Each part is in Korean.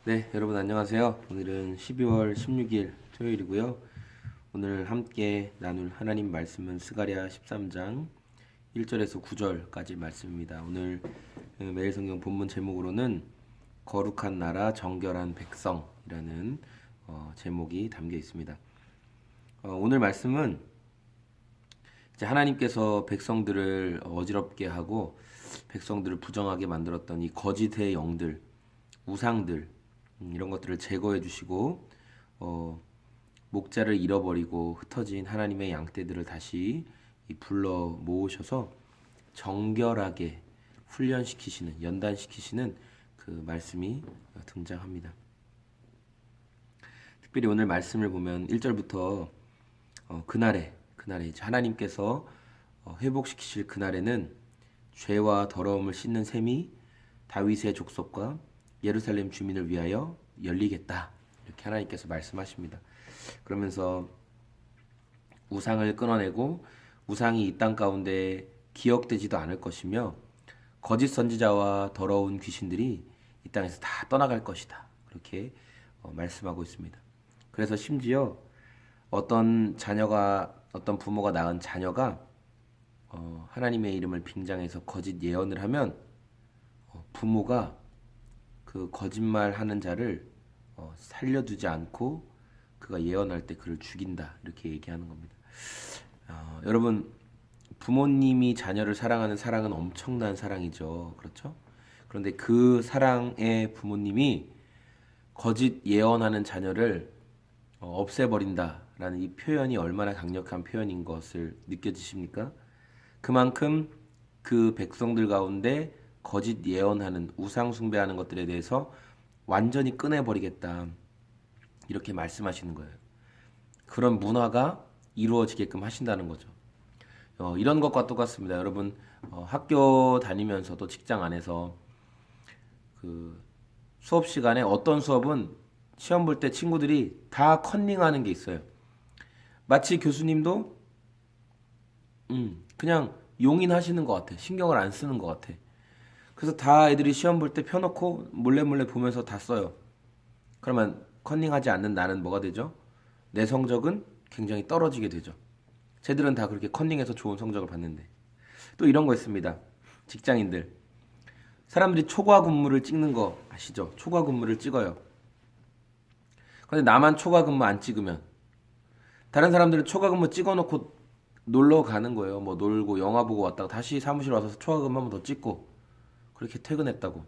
네, 여러분 안녕하세요. 오늘은 12월 16일 토요일이고요. 오늘 함께 나눌 하나님 말씀은 스가랴 13장 1절에서 9절까지 말씀입니다. 오늘 매일 성경 본문 제목으로는 거룩한 나라 정결한 백성이라는 제목이 담겨 있습니다. 오늘 말씀은 이제 하나님께서 백성들을 어지럽게 하고 백성들을 부정하게 만들었던 이 거짓의 영들, 우상들 이런 것들을 제거해 주시고 목자를 잃어버리고 흩어진 하나님의 양떼들을 다시 불러 모으셔서 정결하게 훈련시키시는 연단시키시는 그 말씀이 등장합니다. 특별히 오늘 말씀을 보면 1절부터 그날에 이제 하나님께서 회복시키실 그날에는 죄와 더러움을 씻는 셈이 다윗의 족속과 예루살렘 주민을 위하여 열리겠다. 이렇게 하나님께서 말씀하십니다. 그러면서 우상을 끊어내고 우상이 이 땅 가운데 기억되지도 않을 것이며 거짓 선지자와 더러운 귀신들이 이 땅에서 다 떠나갈 것이다. 그렇게 말씀하고 있습니다. 그래서 심지어 어떤 부모가 낳은 자녀가 하나님의 이름을 빙장해서 거짓 예언을 하면 부모가 그 거짓말하는 자를 살려두지 않고 그가 예언할 때 그를 죽인다 이렇게 얘기하는 겁니다. 여러분 부모님이 자녀를 사랑하는 사랑은 엄청난 사랑이죠, 그렇죠? 그런데 그 사랑의 부모님이 거짓 예언하는 자녀를 없애버린다라는 이 표현이 얼마나 강력한 표현인 것을 느껴지십니까? 그만큼 그 백성들 가운데 거짓 예언하는 우상 숭배하는 것들에 대해서 완전히 꺼내버리겠다 이렇게 말씀하시는 거예요. 그런 문화가 이루어지게끔 하신다는 거죠. 이런 것과 똑같습니다. 여러분 학교 다니면서도 직장 안에서 그 수업 시간에 어떤 수업은 시험 볼 때 친구들이 다 컨닝하는 게 있어요. 마치 교수님도 그냥 용인하시는 것 같아. 신경을 안 쓰는 것 같아. 그래서 다 애들이 시험 볼 때 펴놓고 몰래 보면서 다 써요. 그러면 컨닝하지 않는 나는 뭐가 되죠? 내 성적은 굉장히 떨어지게 되죠. 쟤들은 다 그렇게 컨닝해서 좋은 성적을 받는데. 또 이런 거 있습니다. 직장인들. 사람들이 초과 근무를 찍는 거 아시죠? 초과 근무를 찍어요. 근데 나만 초과 근무 안 찍으면 다른 사람들은 초과 근무 찍어놓고 놀러 가는 거예요. 뭐 놀고 영화 보고 왔다가 다시 사무실 와서 초과 근무 한 번 더 찍고 그렇게 퇴근했다고.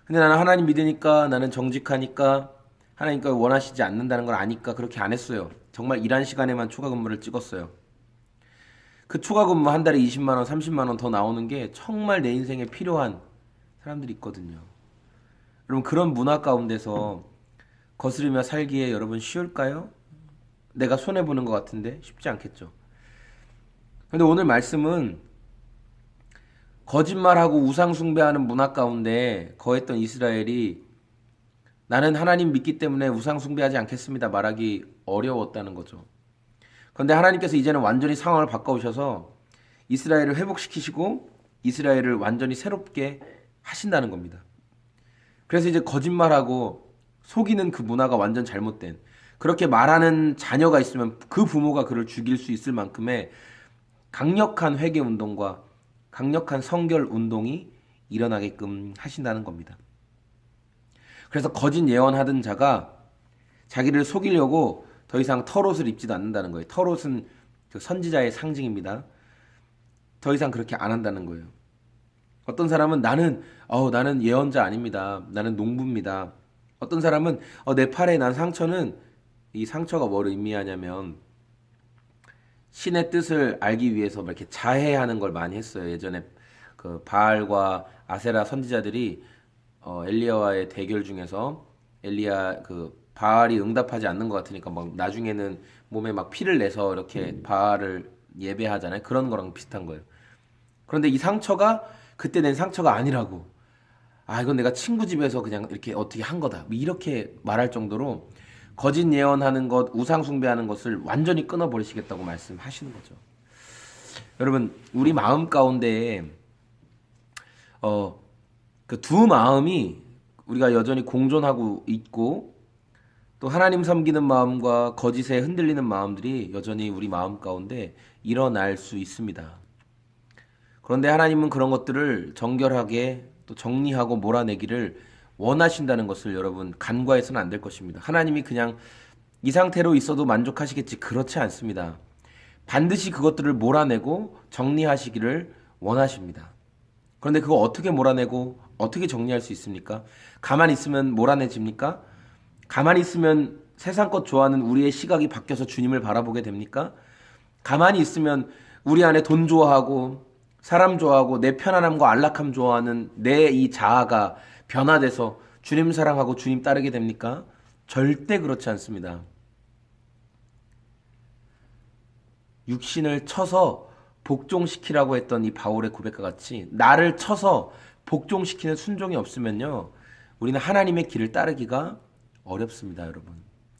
근데 나는 하나님 믿으니까 나는 정직하니까 하나님께서 원하시지 않는다는 걸 아니까 그렇게 안 했어요. 정말 일한 시간에만 초과 근무를 찍었어요. 그 초과 근무 한 달에 20만 원, 30만 원 더 나오는 게 정말 내 인생에 필요한 사람들이 있거든요. 여러분 그런 문화 가운데서 거스르며 살기에 여러분 쉬울까요? 내가 손해 보는 것 같은데 쉽지 않겠죠. 근데 오늘 말씀은 거짓말하고 우상 숭배하는 문화 가운데 거했던 이스라엘이 나는 하나님 믿기 때문에 우상 숭배하지 않겠습니다 말하기 어려웠다는 거죠. 그런데 하나님께서 이제는 완전히 상황을 바꿔오셔서 이스라엘을 회복시키시고 이스라엘을 완전히 새롭게 하신다는 겁니다. 그래서 이제 거짓말하고 속이는 그 문화가 완전 잘못된, 그렇게 말하는 자녀가 있으면 그 부모가 그를 죽일 수 있을 만큼의 강력한 회개 운동과 강력한 성결 운동이 일어나게끔 하신다는 겁니다. 그래서 거짓 예언하던 자가 자기를 속이려고 더 이상 털옷을 입지도 않는다는 거예요. 털옷은 그 선지자의 상징입니다. 더 이상 그렇게 안 한다는 거예요. 어떤 사람은 나는 예언자 아닙니다. 나는 농부입니다. 어떤 사람은 내 팔에 난 상처는, 이 상처가 뭘 의미하냐면 신의 뜻을 알기 위해서 이렇게 자해하는 걸 많이 했어요. 예전에 그 바알과 아세라 선지자들이 엘리야와의 대결 중에서 엘리야 그 바알이 응답하지 않는 것 같으니까 막 나중에는 몸에 막 피를 내서 이렇게 바알을 예배하잖아요. 그런 거랑 비슷한 거예요. 그런데 이 상처가 그때 낸 상처가 아니라고. 이건 내가 친구 집에서 그냥 이렇게 어떻게 한 거다. 뭐 이렇게 말할 정도로 거짓 예언하는 것, 우상 숭배하는 것을 완전히 끊어버리시겠다고 말씀하시는 거죠. 여러분, 우리 마음 가운데 그 두 마음이 우리가 여전히 공존하고 있고 또 하나님 섬기는 마음과 거짓에 흔들리는 마음들이 여전히 우리 마음 가운데 일어날 수 있습니다. 그런데 하나님은 그런 것들을 정결하게 또 정리하고 몰아내기를 원하신다는 것을 여러분 간과해서는 안 될 것입니다. 하나님이 그냥 이 상태로 있어도 만족하시겠지, 그렇지 않습니다. 반드시 그것들을 몰아내고 정리하시기를 원하십니다. 그런데 그거 어떻게 몰아내고 어떻게 정리할 수 있습니까? 가만히 있으면 몰아내집니까? 가만히 있으면 세상 것 좋아하는 우리의 시각이 바뀌어서 주님을 바라보게 됩니까? 가만히 있으면 우리 안에 돈 좋아하고 사람 좋아하고 내 편안함과 안락함 좋아하는 내 이 자아가 변화돼서 주님 사랑하고 주님 따르게 됩니까? 절대 그렇지 않습니다. 육신을 쳐서 복종시키라고 했던 이 바울의 고백과 같이 나를 쳐서 복종시키는 순종이 없으면요, 우리는 하나님의 길을 따르기가 어렵습니다, 여러분.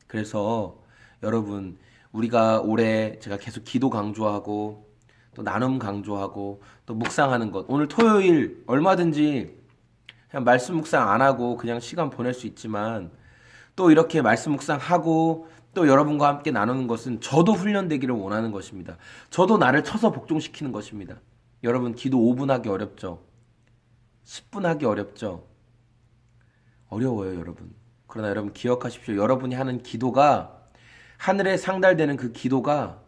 그래서 여러분, 우리가 올해 제가 계속 기도 강조하고 또 나눔 강조하고 또 묵상하는 것, 오늘 토요일 얼마든지 그냥 말씀 묵상 안 하고 그냥 시간 보낼 수 있지만 또 이렇게 말씀 묵상하고 또 여러분과 함께 나누는 것은 저도 훈련되기를 원하는 것입니다. 저도 나를 쳐서 복종시키는 것입니다. 여러분, 기도 5분 하기 어렵죠? 10분 하기 어렵죠? 어려워요, 여러분. 그러나 여러분 기억하십시오. 여러분이 하는 기도가, 하늘에 상달되는 그 기도가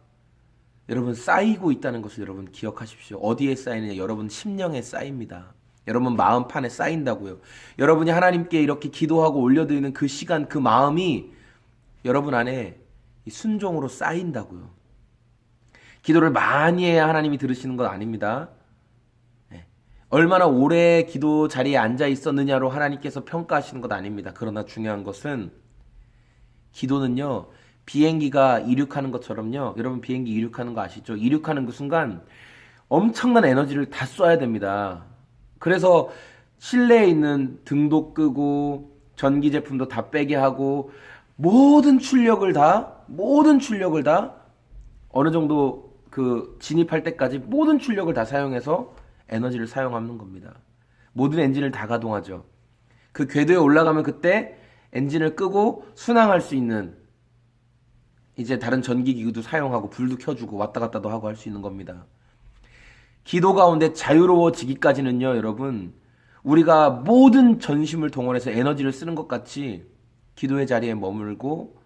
여러분 쌓이고 있다는 것을 여러분 기억하십시오. 어디에 쌓이느냐? 여러분 심령에 쌓입니다. 여러분 마음판에 쌓인다고요. 여러분이 하나님께 이렇게 기도하고 올려드리는 그 시간, 그 마음이 여러분 안에 순종으로 쌓인다고요. 기도를 많이 해야 하나님이 들으시는 건 아닙니다. 얼마나 오래 기도 자리에 앉아 있었느냐로 하나님께서 평가하시는 것 아닙니다. 그러나 중요한 것은 기도는요, 비행기가 이륙하는 것처럼요, 여러분 비행기 이륙하는 거 아시죠? 이륙하는 그 순간 엄청난 에너지를 다 쏴야 됩니다. 그래서 실내에 있는 등도 끄고 전기 제품도 다 빼게 하고 모든 출력을 다 어느 정도 그 진입할 때까지 모든 출력을 다 사용해서 에너지를 사용하는 겁니다. 모든 엔진을 다 가동하죠. 그 궤도에 올라가면 그때 엔진을 끄고 순항할 수 있는, 이제 다른 전기기구도 사용하고 불도 켜주고 왔다 갔다도 하고 할 수 있는 겁니다. 기도 가운데 자유로워지기까지는요, 여러분, 우리가 모든 전심을 동원해서 에너지를 쓰는 것 같이 기도의 자리에 머물고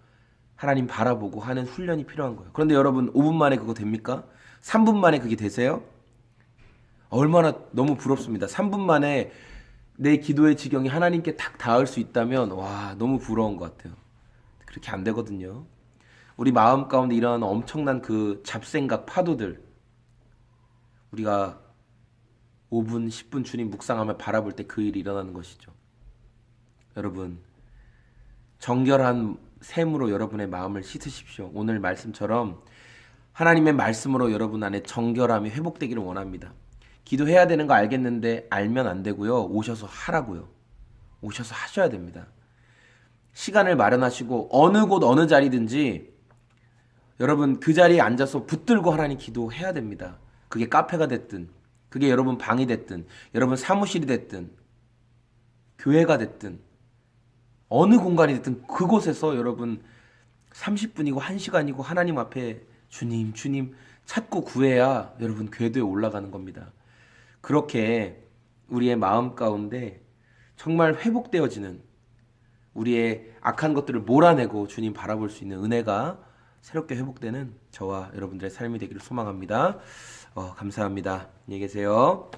하나님 바라보고 하는 훈련이 필요한 거예요. 그런데 여러분 5분 만에 그거 됩니까? 3분 만에 그게 되세요? 얼마나 너무 부럽습니다. 3분 만에 내 기도의 지경이 하나님께 딱 닿을 수 있다면 와, 너무 부러운 것 같아요. 그렇게 안 되거든요. 우리 마음 가운데 일어나는 엄청난 그 잡생각 파도들, 우리가 5분, 10분 주님 묵상하며 바라볼 때 그 일이 일어나는 것이죠. 여러분, 정결한 샘으로 여러분의 마음을 씻으십시오. 오늘 말씀처럼 하나님의 말씀으로 여러분 안에 정결함이 회복되기를 원합니다. 기도해야 되는 거 알겠는데 알면 안 되고요. 오셔서 하라고요. 오셔서 하셔야 됩니다. 시간을 마련하시고 어느 곳 어느 자리든지 여러분 그 자리에 앉아서 붙들고 하나님 기도해야 됩니다. 그게 카페가 됐든, 그게 여러분 방이 됐든, 여러분 사무실이 됐든, 교회가 됐든, 어느 공간이 됐든 그곳에서 여러분 30분이고 1시간이고 하나님 앞에 주님, 주님 찾고 구해야 여러분 궤도에 올라가는 겁니다. 그렇게 우리의 마음 가운데 정말 회복되어지는, 우리의 악한 것들을 몰아내고 주님 바라볼 수 있는 은혜가 새롭게 회복되는 저와 여러분들의 삶이 되기를 소망합니다. 감사합니다. 안녕히 계세요.